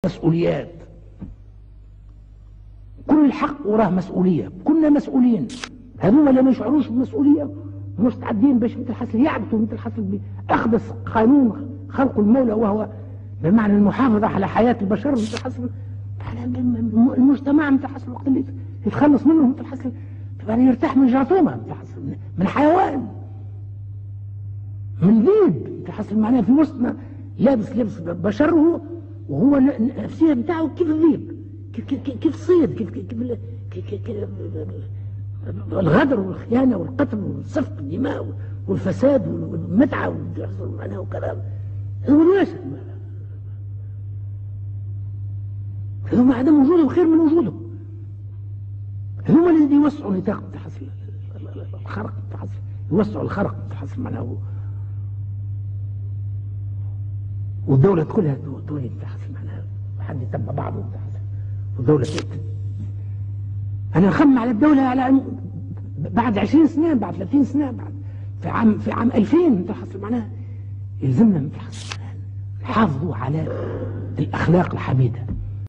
مسؤوليات. كل حق وراه مسؤولية، كنا مسؤولين. هذوما اللي ما يشعروش بالمسؤولية مستعدين باش مثل حسن يعبثوا مثل حسن بأخبث قانون خلق المولى، وهو بمعنى المحافظة على حياة البشر مثل حسن على المجتمع مثل حسن الوقت اللي يتخلص منه مثل حسن يعني يرتاح من جرثومة مثل حسن من حيوان من ذيب مثل حسن معناه في وسطنا لابس بشره وهو النفسية بتاعه كيف الذيب، كيف الصيد، كيف الغدر والخيانة والقتل والسفك الدماء والفساد والمتعة والحصول معناه وكلام. هو الواسع هم عدم وجودهم خير من وجودهم. هم الذين يوسعوا نطاق التحصيل الخرق التحصيل، يوسعوا الخرق التحصيل معناه، والدولة كلها تريد التحصيل معناها حد يتبع بعضه التحصيل والدولة أنا أخمم على الدولة على بعد 20 سنة بعد 30 سنة بعد في عام 2000 التحصيل معناها يلزمنا نحافظوا على الأخلاق الحميدة.